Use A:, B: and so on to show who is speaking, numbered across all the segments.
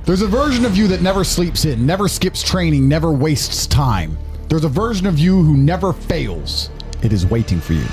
A: There's a version of you that never sleeps in, never skips training, never wastes time. There's a version of you who never fails. It is waiting for you.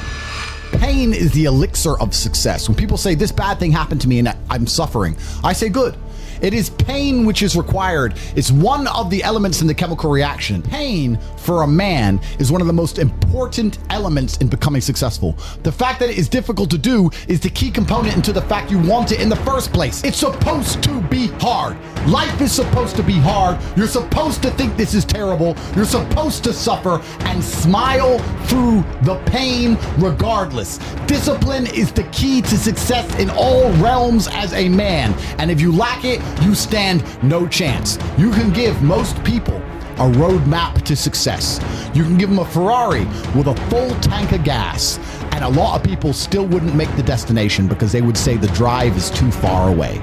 A: Pain is the elixir of success. When people say this bad thing happened to me and I'm suffering, I say good. It is pain which is required. It's one of the elements in the chemical reaction. Pain for a man is one of the most important elements in becoming successful. The fact that it is difficult to do is the key component into the fact you want it in the first place. It's supposed to be hard. Life is supposed to be hard. You're supposed to think this is terrible. You're supposed to suffer and smile through the pain regardless. Discipline is the key to success in all realms as a man. And if you lack it, you stand no chance. You can give most people a roadmap to success. You can give them a Ferrari with a full tank of gas, and a lot of people still wouldn't make the destination because they would say the drive is too far away.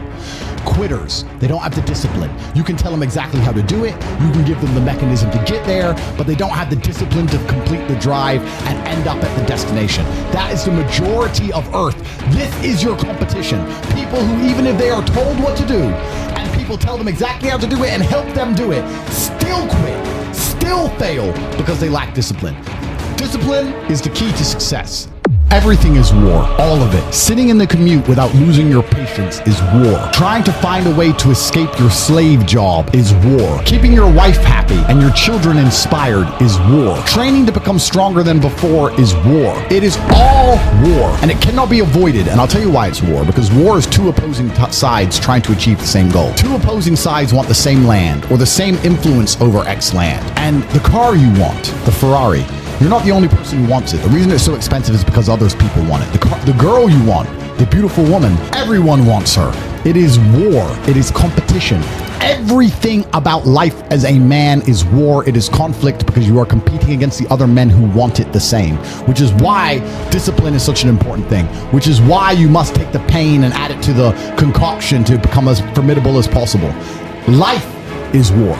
A: Quitters, they don't have the discipline. You can tell them exactly how to do it. You can give them the mechanism to get there, but they don't have the discipline to complete the drive and end up at the destination. That is the majority of Earth. This is your competition. People who, even if they are told what to do, and people tell them exactly how to do it and help them do it, still quit, still fail because they lack discipline. Discipline is the key to success. Everything is war, all of it. Sitting in the commute without losing your patience is war. Trying to find a way to escape your slave job is war. Keeping your wife happy and your children inspired is war. Training to become stronger than before is war. It is all war, and it cannot be avoided. And I'll tell you why it's war. Because war is two opposing sides trying to achieve the same goal. Two opposing sides want the same land or the same influence over X land. And the car you want, the Ferrari, you're not the only person who wants it. The reason it's so expensive is because others people want it. The girl you want, the beautiful woman, everyone wants her. It is war. It is competition. Everything about life as a man is war. It is conflict because you are competing against the other men who want it the same, which is why discipline is such an important thing, which is why you must take the pain and add it to the concoction to become as formidable as possible. Life is war.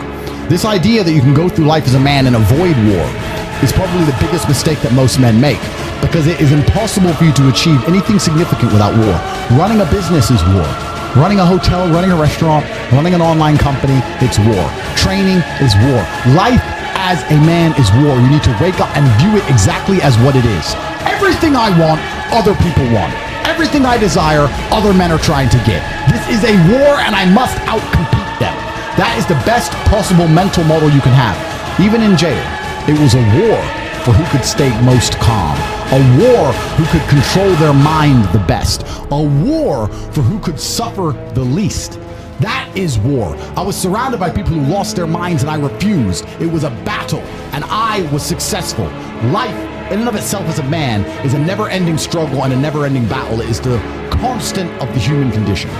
A: This idea that you can go through life as a man and avoid war is probably the biggest mistake that most men make, because it is impossible for you to achieve anything significant without war. Running a business is war. Running a hotel, running a restaurant, running an online company, it's war. Training is war. Life as a man is war. You need to wake up and view it exactly as what it is. Everything I want, other people want. Everything I desire, other men are trying to get. This is a war and I must outcompete them. That is the best possible mental model you can have. Even in jail, it was a war for who could stay most calm. A war who could control their mind the best. A war for who could suffer the least. That is war. I was surrounded by people who lost their minds and I refused. It was a battle and I was successful. Life in and of itself as a man is a never-ending struggle and a never-ending battle. It is the constant of the human condition.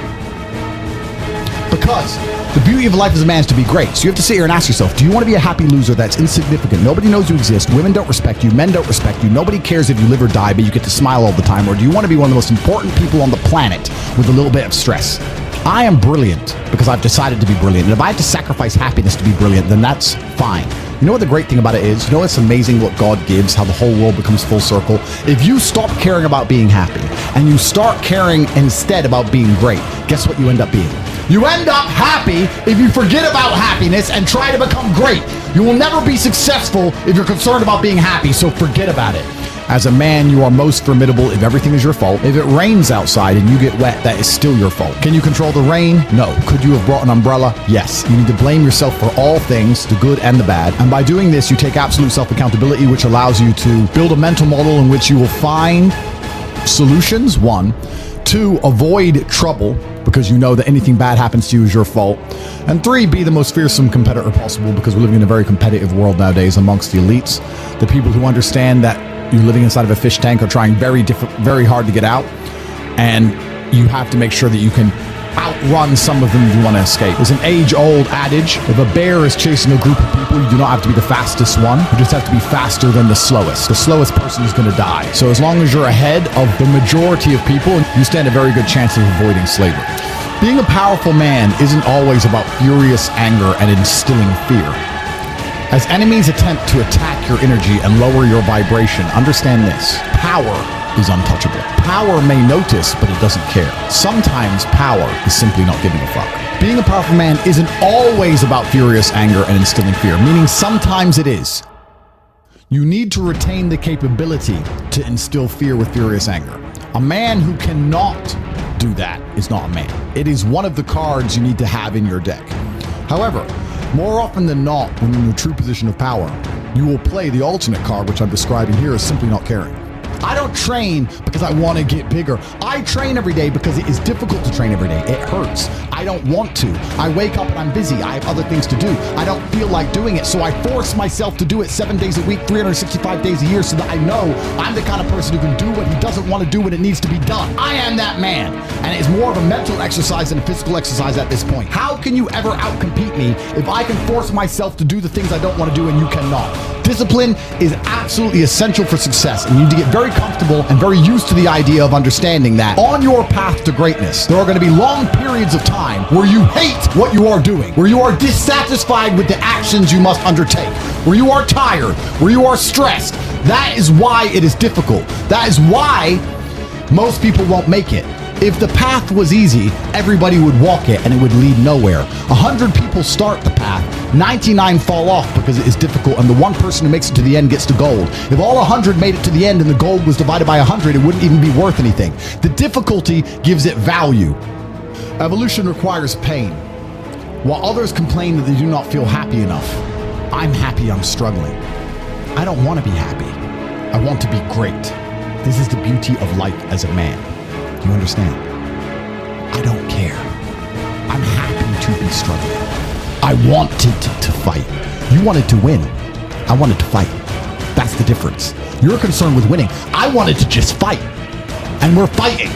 A: Because the beauty of life as a man is to be great. So you have to sit here and ask yourself, do you want to be a happy loser that's insignificant? Nobody knows you exist. Women don't respect you. Men don't respect you. Nobody cares if you live or die, but you get to smile all the time. Or do you want to be one of the most important people on the planet with a little bit of stress? I am brilliant because I've decided to be brilliant. And if I have to sacrifice happiness to be brilliant, then that's fine. You know what the great thing about it is? You know it's amazing what God gives, how the whole world becomes full circle? If you stop caring about being happy and you start caring instead about being great, guess what you end up being? You end up happy if you forget about happiness and try to become great. You will never be successful if you're concerned about being happy, so forget about it. As a man, you are most formidable if everything is your fault. If it rains outside and you get wet, that is still your fault. Can you control the rain? No. Could you have brought an umbrella? Yes. You need to blame yourself for all things, the good and the bad. And by doing this, you take absolute self-accountability, which allows you to build a mental model in which you will find solutions, 1. 2, avoid trouble, because you know that anything bad happens to you is your fault. And 3, be the most fearsome competitor possible, because we're living in a very competitive world nowadays amongst the elites. The people who understand that you're living inside of a fish tank are trying very hard to get out. And you have to make sure that you can outrun some of them if you want to escape. There's an age-old adage, if a bear is chasing a group of people, you do not have to be the fastest one. You just have to be faster than the slowest. The slowest person is going to die. So as long as you're ahead of the majority of people, you stand a very good chance of avoiding slavery. Being a powerful man isn't always about furious anger and instilling fear. As enemies attempt to attack your energy and lower your vibration, understand this: power is untouchable. Power may notice, but it doesn't care. Sometimes power is simply not giving a fuck. Being a powerful man isn't always about furious anger and instilling fear, meaning sometimes it is. You need to retain the capability to instill fear with furious anger. A man who cannot do that is not a man. It is one of the cards you need to have in your deck. However, more often than not, when you're in a true position of power, you will play the alternate card, which I'm describing here as simply not caring. I don't train because I want to get bigger. I train every day because it is difficult to train every day. It hurts. I don't want to. I wake up and I'm busy. I have other things to do. I don't feel like doing it, so I force myself to do it 7 days a week, 365 days a year, so that I know I'm the kind of person who can do what he doesn't want to do when it needs to be done. I am that man, and it is more of a mental exercise than a physical exercise at this point. How can you ever outcompete me if I can force myself to do the things I don't want to do and you cannot? Discipline is absolutely essential for success, and you need to get very comfortable and very used to the idea of understanding that on your path to greatness, there are going to be long periods of time where you hate what you are doing, where you are dissatisfied with the actions you must undertake, where you are tired, where you are stressed. That is why it is difficult. That is why most people won't make it. If the path was easy, everybody would walk it and it would lead nowhere. 100 people start the path, 99 fall off because it is difficult, and the one person who makes it to the end gets the gold. If all 100 made it to the end and the gold was divided by 100, it wouldn't even be worth anything. The difficulty gives it value. Evolution requires pain. While others complain that they do not feel happy enough, I'm happy I'm struggling. I don't want to be happy. I want to be great. This is the beauty of life as a man. You understand? I don't care. I'm happy to be struggling. I wanted to fight. You wanted to win. I wanted to fight. That's the difference. You're concerned with winning. I wanted to just fight. And we're fighting.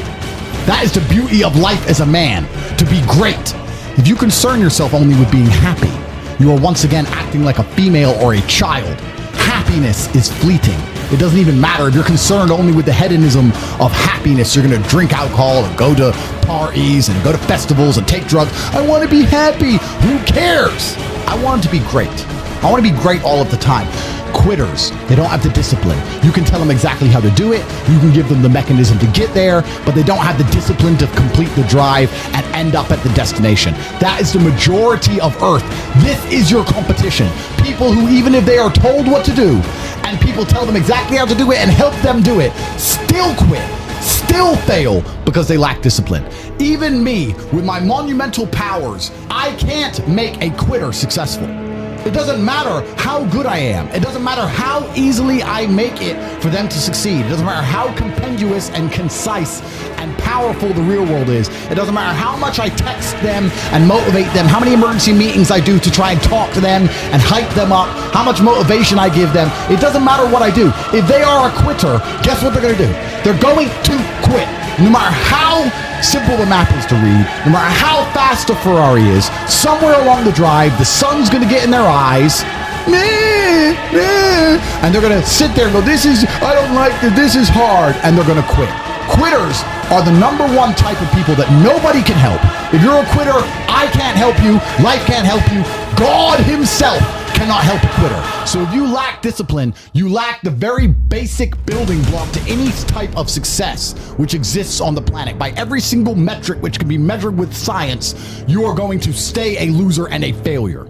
A: That is the beauty of life as a man, to be great. If you concern yourself only with being happy, you are once again acting like a female or a child. Happiness is fleeting. It doesn't even matter if you're concerned only with the hedonism of happiness. You're going to drink alcohol and go to parties and go to festivals and take drugs. I want to be happy. Who cares? I want to be great. I want to be great all of the time. Quitters, they don't have the discipline. You can tell them exactly how to do it. You can give them the mechanism to get there, but they don't have the discipline to complete the drive and end up at the destination. That is the majority of Earth. This is your competition. People who, even if they are told what to do, and people tell them exactly how to do it and help them do it, still quit, still fail because they lack discipline. Even me, with my monumental powers, I can't make a quitter successful. It doesn't matter how good I am. It doesn't matter how easily I make it for them to succeed. It doesn't matter how compendious and concise and powerful the real world is. It doesn't matter how much I text them and motivate them, how many emergency meetings I do to try and talk to them and hype them up, how much motivation I give them. It doesn't matter what I do. If they are a quitter, guess what they're going to do? They're going to quit. No matter how simple the map is to read, no matter how fast the Ferrari is, somewhere along the drive, the sun's going to get in their eyes, and they're going to sit there and go, I don't like this is hard, and they're going to quit. Quitters are the number one type of people that nobody can help. If you're a quitter, I can't help you, life can't help you, God himself cannot help a quitter. So if you lack discipline, you lack the very basic building block to any type of success which exists on the planet. By every single metric which can be measured with science, you are going to stay a loser and a failure.